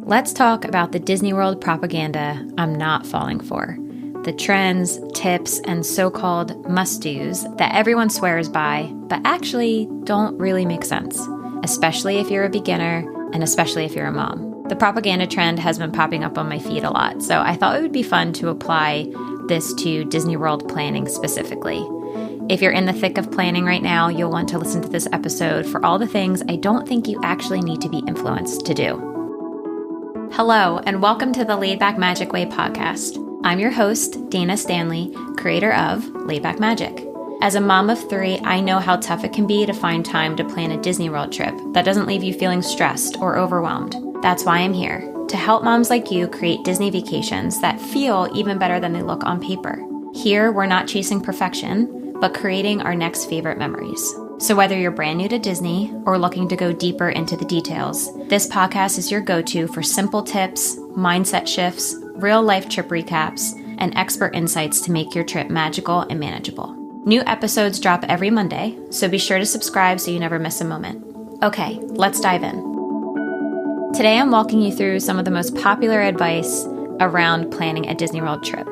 Let's talk about the Disney World propaganda I'm not falling for. The trends, tips, and so-called must-dos that everyone swears by, but actually don't really make sense, especially if you're a beginner and especially if you're a mom. The propaganda trend has been popping up on my feed a lot, so I thought it would be fun to apply this to Disney World planning specifically. If you're in the thick of planning right now, you'll want to listen to this episode for all the things I don't think you actually need to be influenced to do. Hello, and welcome to the Laid Back Magic Way podcast. I'm your host, Dana Stanley, creator of Laid Back Magic. As a mom of 3, I know how tough it can be to find time to plan a Disney World trip that doesn't leave you feeling stressed or overwhelmed. That's why I'm here, to help moms like you create Disney vacations that feel even better than they look on paper. Here, we're not chasing perfection, but creating our next favorite memories. So whether you're brand new to Disney or looking to go deeper into the details, this podcast is your go-to for simple tips, mindset shifts, real-life trip recaps, and expert insights to make your trip magical and manageable. New episodes drop every Monday, so be sure to subscribe so you never miss a moment. Okay, let's dive in. Today I'm walking you through some of the most popular advice around planning a Disney World trip,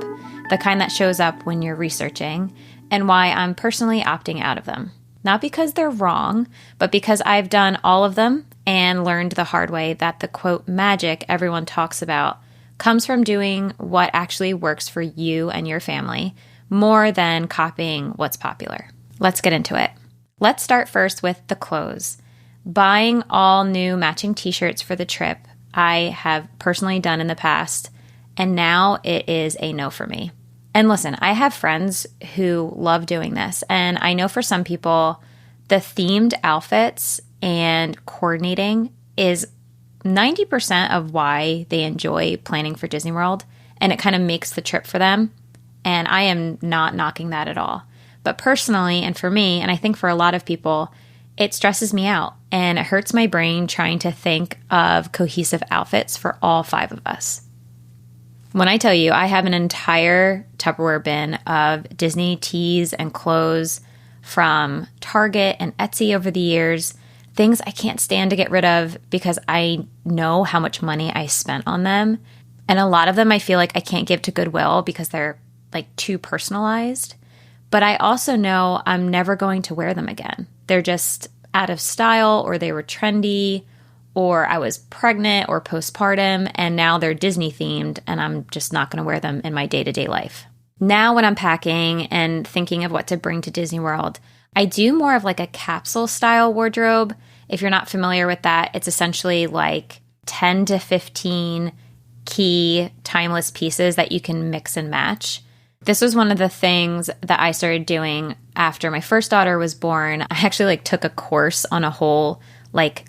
the kind that shows up when you're researching, and why I'm personally opting out of them. Not because they're wrong, but because I've done all of them and learned the hard way that the quote magic everyone talks about comes from doing what actually works for you and your family more than copying what's popular. Let's get into it. Let's start first with the clothes. Buying all new matching t-shirts for the trip, I have personally done in the past, and now it is a no for me. And listen, I have friends who love doing this, and I know for some people, the themed outfits and coordinating is 90% of why they enjoy planning for Disney World, and it kind of makes the trip for them, and I am not knocking that at all. But personally, and for me, and I think for a lot of people, it stresses me out, and it hurts my brain trying to think of cohesive outfits for all 5 of us. When I tell you, I have an entire Tupperware bin of Disney tees and clothes from Target and Etsy over the years, things I can't stand to get rid of because I know how much money I spent on them. And a lot of them I feel like I can't give to Goodwill because they're like too personalized. But I also know I'm never going to wear them again. They're just out of style, or they were trendy, or I was pregnant or postpartum, and now they're Disney themed, and I'm just not going to wear them in my day-to-day life. Now when I'm packing and thinking of what to bring to Disney World, I do more of like a capsule style wardrobe. If you're not familiar with that, it's essentially like 10 to 15 key timeless pieces that you can mix and match. This was one of the things that I started doing after my first daughter was born. I actually took a course on a whole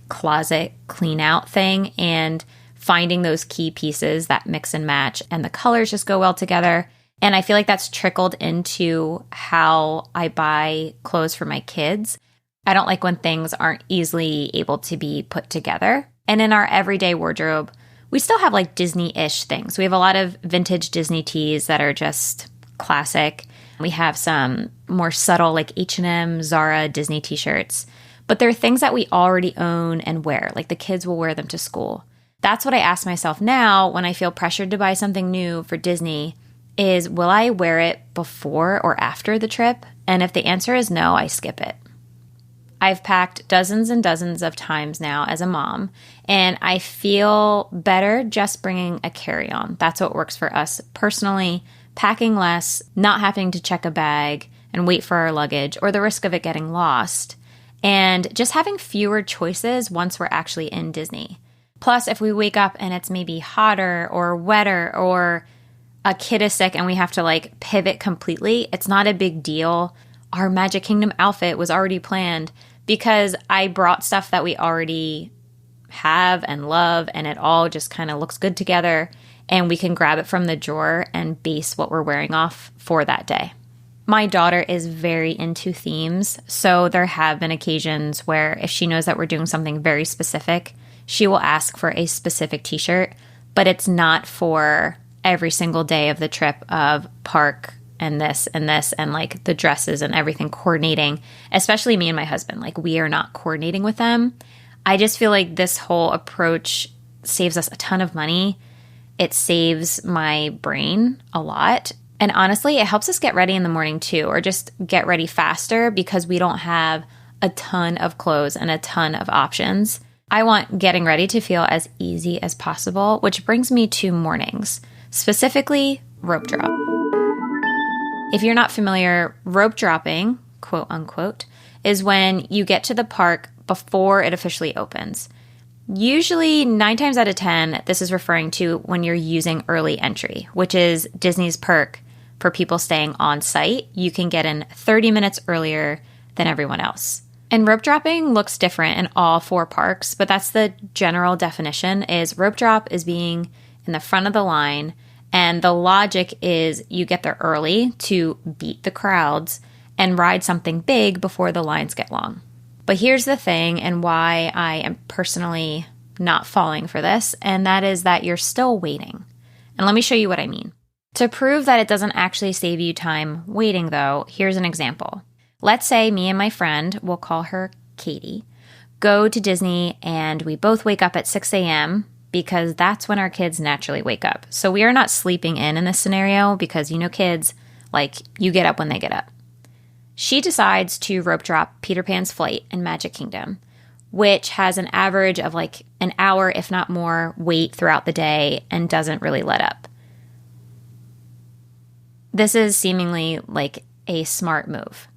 closet clean out thing and finding those key pieces that mix and match and the colors just go well together. And I feel like that's trickled into how I buy clothes for my kids. I don't like when things aren't easily able to be put together. And in our everyday wardrobe, we still have Disney-ish things. We have a lot of vintage Disney tees that are just classic. We have some more subtle H&M, Zara, Disney t-shirts. But there are things that we already own and wear, the kids will wear them to school. That's what I ask myself now when I feel pressured to buy something new for Disney is, will I wear it before or after the trip? And if the answer is no, I skip it. I've packed dozens and dozens of times now as a mom, and I feel better just bringing a carry-on. That's what works for us personally, packing less, not having to check a bag and wait for our luggage or the risk of it getting lost. And just having fewer choices once we're actually in Disney. Plus, if we wake up and it's maybe hotter or wetter or a kid is sick and we have to pivot completely, it's not a big deal. Our Magic Kingdom outfit was already planned because I brought stuff that we already have and love, and it all just kind of looks good together, and we can grab it from the drawer and base what we're wearing off for that day. My daughter is very into themes, so there have been occasions where if she knows that we're doing something very specific, she will ask for a specific t-shirt, but it's not for every single day of the trip of park and this and the dresses and everything coordinating, especially me and my husband. We are not coordinating with them. I just feel like this whole approach saves us a ton of money. It saves my brain a lot. And honestly, it helps us get ready in the morning too, or just get ready faster because we don't have a ton of clothes and a ton of options. I want getting ready to feel as easy as possible, which brings me to mornings, specifically rope drop. If you're not familiar, rope dropping, quote unquote, is when you get to the park before it officially opens. Usually 9 times out of 10, this is referring to when you're using early entry, which is Disney's perk for people staying on site. You can get in 30 minutes earlier than everyone else. And rope dropping looks different in all 4 parks, but that's the general definition. Is rope drop is being in the front of the line, and the logic is you get there early to beat the crowds and ride something big before the lines get long. But here's the thing, and why I am personally not falling for this, and that is that you're still waiting. And let me show you what I mean. To prove that it doesn't actually save you time waiting, though, here's an example. Let's say me and my friend, we'll call her Katie, go to Disney and we both wake up at 6 a.m. because that's when our kids naturally wake up. So we are not sleeping in this scenario because, kids, you get up when they get up. She decides to rope drop Peter Pan's flight in Magic Kingdom, which has an average of an hour, if not more, wait throughout the day and doesn't really let up. This is seemingly a smart move.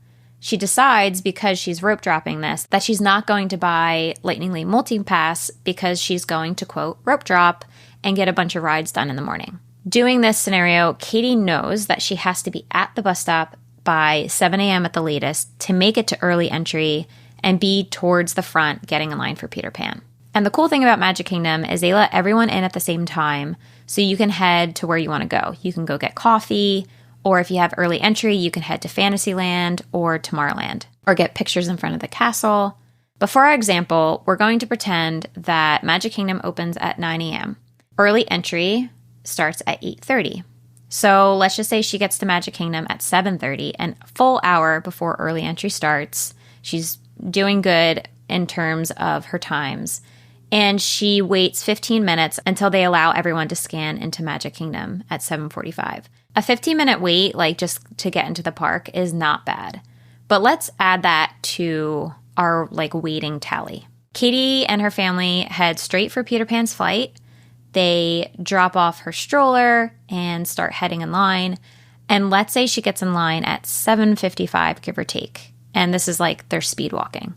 She decides, because she's rope dropping this, that she's not going to buy Lightning Lane Multi-Pass because she's going to, quote, rope drop and get a bunch of rides done in the morning. Doing this scenario, Katie knows that she has to be at the bus stop by 7 a.m. at the latest to make it to early entry and be towards the front getting in line for Peter Pan. And the cool thing about Magic Kingdom is they let everyone in at the same time, so you can head to where you want to go. You can go get coffee, or if you have early entry, you can head to Fantasyland or Tomorrowland, or get pictures in front of the castle. But for our example, we're going to pretend that Magic Kingdom opens at 9 a.m. Early entry starts at 8:30. So let's just say she gets to Magic Kingdom at 7:30, and a full hour before early entry starts. She's doing good in terms of her times. And she waits 15 minutes until they allow everyone to scan into Magic Kingdom at 7:45. A 15-minute wait, just to get into the park, is not bad. But let's add that to our waiting tally. Katie and her family head straight for Peter Pan's flight. They drop off her stroller and start heading in line. And let's say she gets in line at 7:55, give or take. And this is they're speed walking.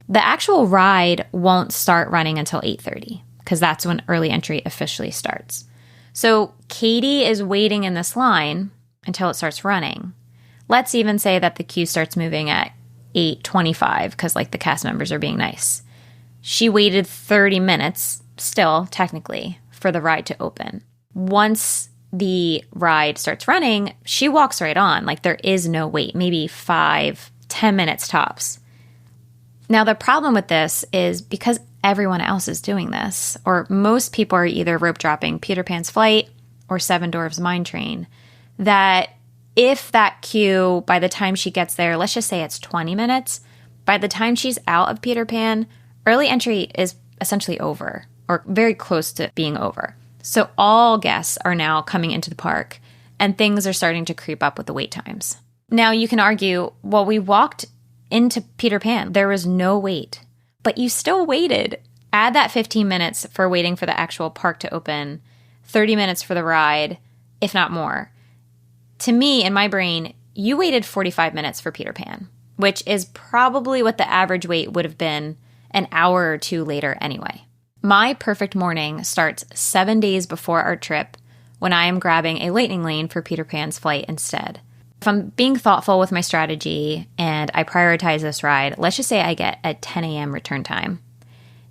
The actual ride won't start running until 8:30 because that's when early entry officially starts. So Katie is waiting in this line until it starts running. Let's even say that the queue starts moving at 8:25 because the cast members are being nice. She waited 30 minutes, still technically, for the ride to open. Once the ride starts running, she walks right on. There is no wait, maybe 5-10 minutes tops. Now, the problem with this is because everyone else is doing this, or most people are either rope dropping Peter Pan's flight or Seven Dwarfs Mine Train, that if that queue, by the time she gets there, let's just say it's 20 minutes, by the time she's out of Peter Pan, early entry is essentially over, or very close to being over. So all guests are now coming into the park, and things are starting to creep up with the wait times. Now, you can argue, well, we walked into Peter Pan. There was no wait, but you still waited. Add that 15 minutes for waiting for the actual park to open, 30 minutes for the ride, if not more. To me, in my brain, you waited 45 minutes for Peter Pan, which is probably what the average wait would have been an hour or two later anyway. My perfect morning starts 7 days before our trip when I am grabbing a Lightning Lane for Peter Pan's flight instead. If I'm being thoughtful with my strategy and I prioritize this ride, let's just say I get a 10 a.m. return time.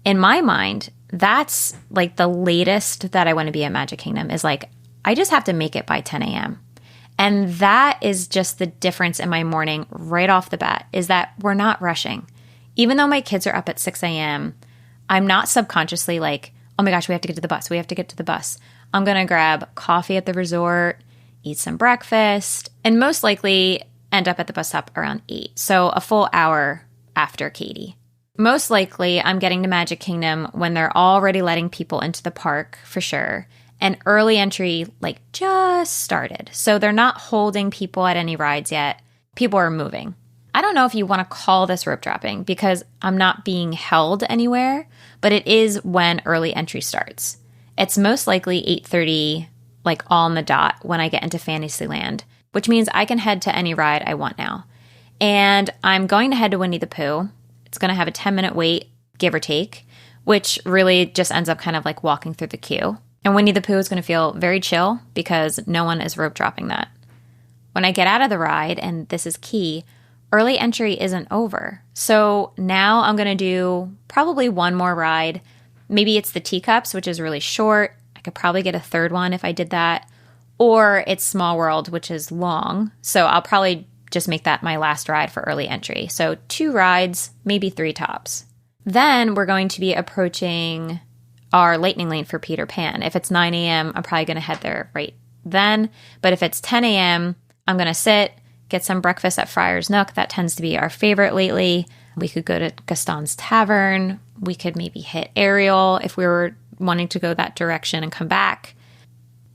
In my mind, that's the latest that I want to be at Magic Kingdom is I just have to make it by 10 a.m. And that is just the difference in my morning right off the bat, is that we're not rushing. Even though my kids are up at 6 a.m., I'm not subconsciously oh my gosh, we have to get to the bus. We have to get to the bus. I'm going to grab coffee at the resort, eat some breakfast, and most likely end up at the bus stop around 8. So a full hour after Katie. Most likely, I'm getting to Magic Kingdom when they're already letting people into the park for sure. And early entry, just started. So they're not holding people at any rides yet. People are moving. I don't know if you want to call this rope dropping because I'm not being held anywhere, but it is when early entry starts. It's most likely 8:30, all on the dot when I get into Fantasyland, which means I can head to any ride I want now. And I'm going to head to Winnie the Pooh. It's going to have a 10-minute wait, give or take, which really just ends up kind of like walking through the queue. And Winnie the Pooh is going to feel very chill because no one is rope dropping that. When I get out of the ride, and this is key, early entry isn't over. So now I'm going to do probably one more ride. Maybe it's the Teacups, which is really short. I could probably get a third one if I did that. Or it's Small World, which is long. So I'll probably just make that my last ride for early entry. So 2 rides, maybe 3 tops. Then we're going to be approaching our Lightning Lane for Peter Pan. If it's 9 a.m., I'm probably going to head there right then. But if it's 10 a.m., I'm going to sit, get some breakfast at Friar's Nook. That tends to be our favorite lately. We could go to Gaston's Tavern. We could maybe hit Ariel if we were wanting to go that direction and come back.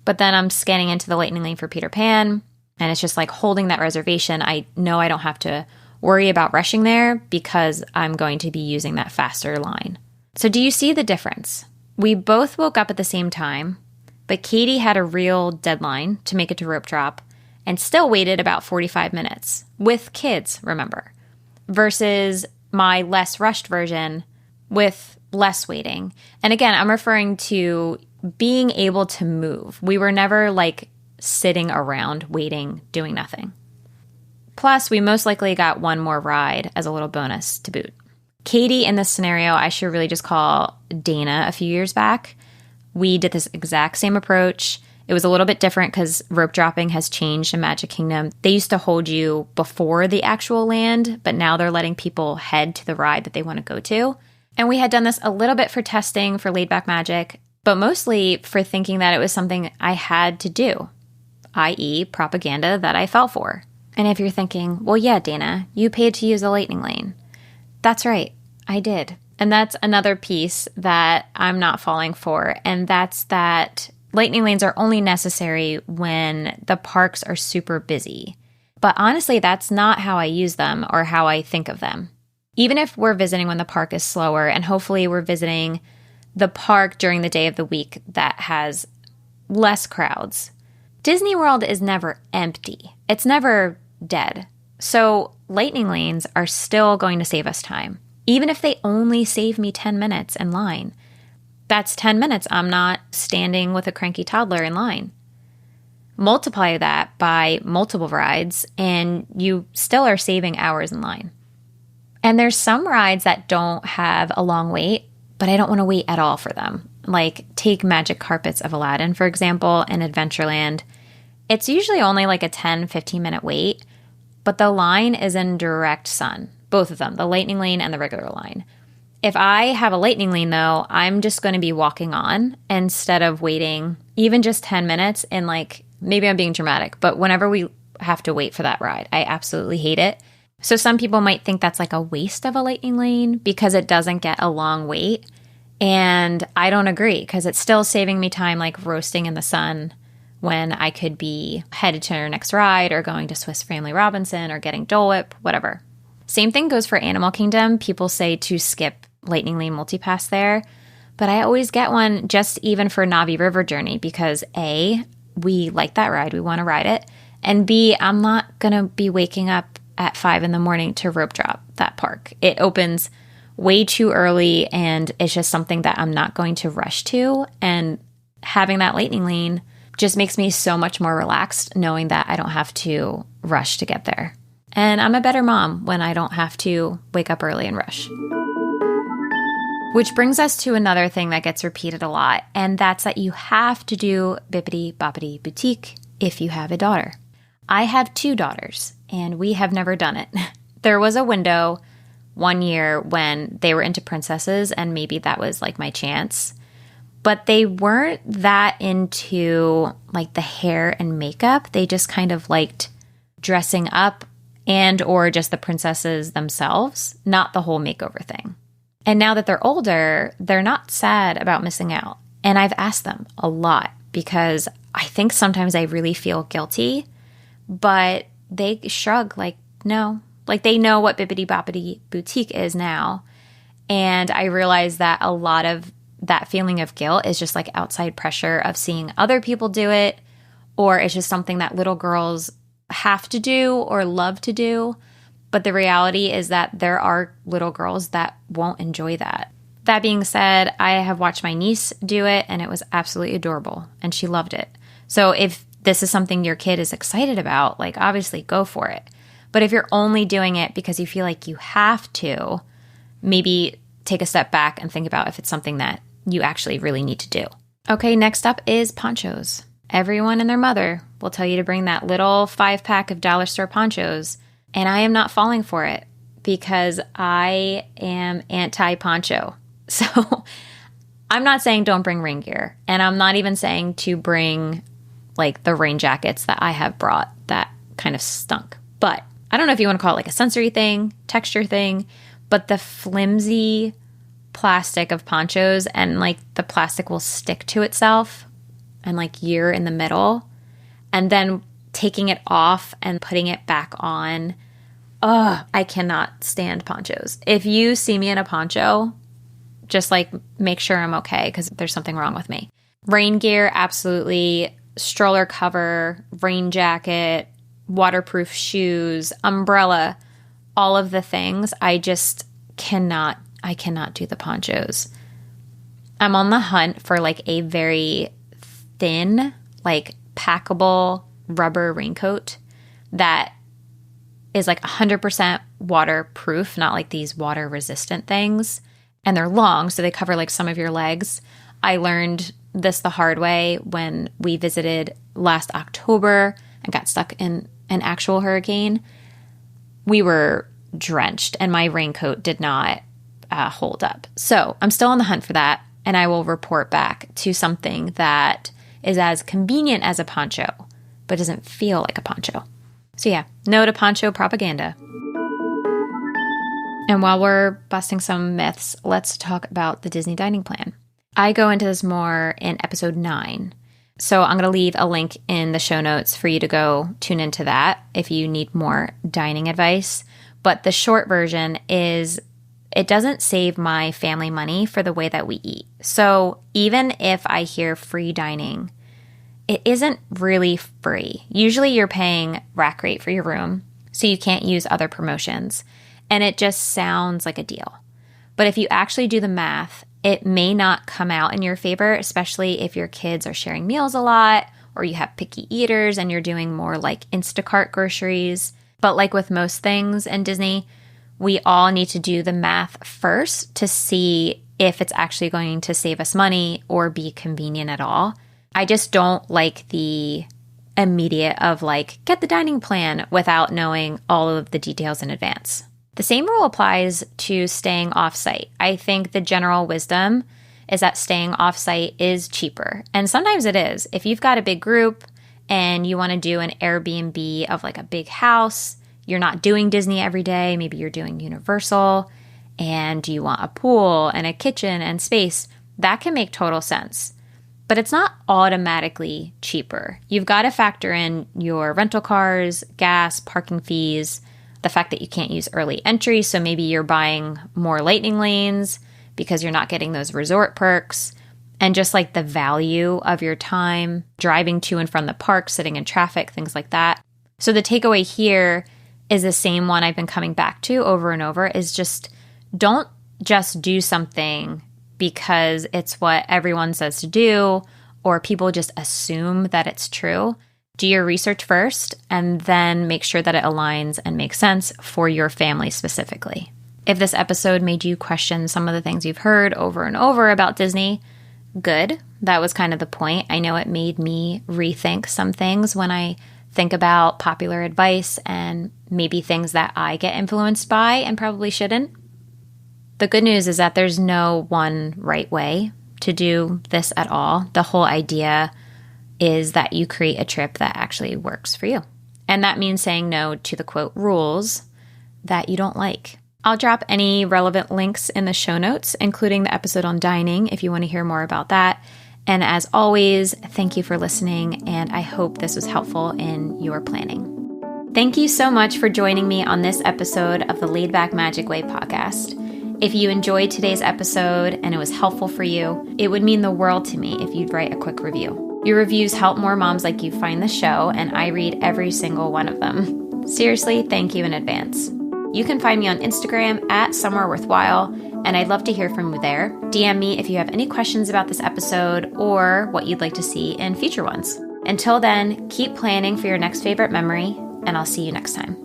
But then I'm scanning into the Lightning Lane for Peter Pan, and it's just holding that reservation. I know I don't have to worry about rushing there because I'm going to be using that faster line. So do you see the difference? We both woke up at the same time, but Katie had a real deadline to make it to rope drop and still waited about 45 minutes, with kids, remember, versus my less rushed version with less waiting. And again, I'm referring to being able to move. We were never sitting around waiting, doing nothing. Plus, we most likely got one more ride as a little bonus to boot. Katie, in this scenario, I should really just call Dana a few years back. We did this exact same approach. It was a little bit different because rope dropping has changed in Magic Kingdom. They used to hold you before the actual land, but now they're letting people head to the ride that they want to go to. And we had done this a little bit for testing for Laid Back Magic, but mostly for thinking that it was something I had to do, i.e. propaganda that I fell for. And if you're thinking, well, yeah, Dana, you paid to use the Lightning Lane. That's right, I did. And that's another piece that I'm not falling for, and that's that Lightning Lanes are only necessary when the parks are super busy. But honestly, that's not how I use them or how I think of them. Even if we're visiting when the park is slower, and hopefully we're visiting the park during the day of the week that has less crowds, Disney World is never empty. It's never dead. So Lightning Lanes are still going to save us time. Even if they only save me 10 minutes in line, that's 10 minutes I'm not standing with a cranky toddler in line. Multiply that by multiple rides, and you still are saving hours in line. And there's some rides that don't have a long wait, but I don't want to wait at all for them. Take Magic Carpets of Aladdin, for example, in Adventureland. It's usually only a 10-15 minute wait, but the line is in direct sun. Both of them, the Lightning Lane and the regular line. If I have a Lightning Lane, though, I'm just going to be walking on instead of waiting even just 10 minutes. And maybe I'm being dramatic, but whenever we have to wait for that ride, I absolutely hate it. So some people might think that's a waste of a Lightning Lane because it doesn't get a long wait. And I don't agree because it's still saving me time roasting in the sun when I could be headed to our next ride or going to Swiss Family Robinson or getting Dole Whip, whatever. Same thing goes for Animal Kingdom. People say to skip Lightning Lane Multipass there, but I always get one just even for Navi River Journey because A, we like that ride, we want to ride it, and B, I'm not going to be waking up at 5 a.m. to rope drop that park. It opens way too early, and it's just something that I'm not going to rush to, and having that Lightning Lane just makes me so much more relaxed knowing that I don't have to rush to get there. And I'm a better mom when I don't have to wake up early and rush. Which brings us to another thing that gets repeated a lot, and that's that you have to do Bippity Boppity Boutique if you have a daughter. I have 2 daughters, and we have never done it. There was a window one year when they were into princesses, and maybe that was my chance. But they weren't that into the hair and makeup. They just kind of liked dressing up and or just the princesses themselves, not the whole makeover thing. And now that they're older, they're not sad about missing out. And I've asked them a lot because I think sometimes I really feel guilty, but they shrug like, no. Like they know what Bibbidi Boppidi Boutique is now. And I realize that a lot of that feeling of guilt is just like outside pressure of seeing other people do it, or it's just something that little girls have to do or love to do. But the reality is that there are little girls that won't enjoy that. That being said, I have watched my niece do it and it was absolutely adorable and she loved it. So if this is something your kid is excited about, like obviously go for it. But if you're only doing it because you feel like you have to, maybe take a step back and think about if it's something that you actually really need to do. Okay, next up is ponchos. Everyone and their mother will tell you to bring that little 5-pack of dollar store ponchos, and I am not falling for it because I am anti-poncho. So I'm not saying don't bring rain gear, and I'm not even saying to bring like the rain jackets that I have brought that kind of stunk. But I don't know if you want to call it like a sensory thing, texture thing, but the flimsy plastic of ponchos and like the plastic will stick to itself and like you're in the middle and then taking it off and putting it back on. I cannot stand ponchos. If you see me in a poncho, just like make sure I'm okay because there's something wrong with me. Rain gear, absolutely. Stroller cover, rain jacket, waterproof shoes, umbrella, all of the things. I cannot do the ponchos. I'm on the hunt for like a very thin, like packable rubber raincoat that is like 100% waterproof, not like these water resistant things. And they're long, so they cover like some of your legs. I learned this the hard way when we visited last October and got stuck in an actual hurricane. We were drenched and my raincoat did not hold up. So I'm still on the hunt for that, and I will report back to something that is as convenient as a poncho, but doesn't feel like a poncho. So yeah, no to poncho propaganda. And while we're busting some myths, let's talk about the Disney dining plan. I go into this more in episode 9. So I'm going to leave a link in the show notes for you to go tune into that if you need more dining advice. But the short version is it doesn't save my family money for the way that we eat. So even if I hear free dining, it isn't really free. Usually you're paying rack rate for your room, so you can't use other promotions. And it just sounds like a deal. But if you actually do the math, it may not come out in your favor, especially if your kids are sharing meals a lot or you have picky eaters and you're doing more like Instacart groceries. But like with most things in Disney, we all need to do the math first to see if it's actually going to save us money or be convenient at all. I just don't like the immediate of like, get the dining plan without knowing all of the details in advance. The same rule applies to staying off-site. I think the general wisdom is that staying off-site is cheaper. And sometimes it is. If you've got a big group and you want to do an Airbnb of like a big house, you're not doing Disney every day, maybe you're doing Universal, and you want a pool and a kitchen and space, that can make total sense. But it's not automatically cheaper. You've got to factor in your rental cars, gas, parking fees, the fact that you can't use early entry, so maybe you're buying more lightning lanes because you're not getting those resort perks, and just like the value of your time driving to and from the park, sitting in traffic, things like that. So the takeaway here is the same one I've been coming back to over and over, is just don't just do something because it's what everyone says to do or people just assume that it's true. Do your research first and then make sure that it aligns and makes sense for your family specifically. If this episode made you question some of the things you've heard over and over about Disney, good. That was kind of the point. I know it made me rethink some things when I think about popular advice and maybe things that I get influenced by and probably shouldn't. The good news is that there's no one right way to do this at all. The whole idea is that you create a trip that actually works for you. And that means saying no to the quote rules that you don't like. I'll drop any relevant links in the show notes, including the episode on dining if you want to hear more about that. And as always, thank you for listening, and I hope this was helpful in your planning. Thank you so much for joining me on this episode of the Laid Back Magic Way podcast. If you enjoyed today's episode and it was helpful for you, it would mean the world to me if you'd write a quick review. Your reviews help more moms like you find the show, and I read every single one of them. Seriously, thank you in advance. You can find me on Instagram at Somewhere Worthwhile, and I'd love to hear from you there. DM me if you have any questions about this episode or what you'd like to see in future ones. Until then, keep planning for your next favorite memory, and I'll see you next time.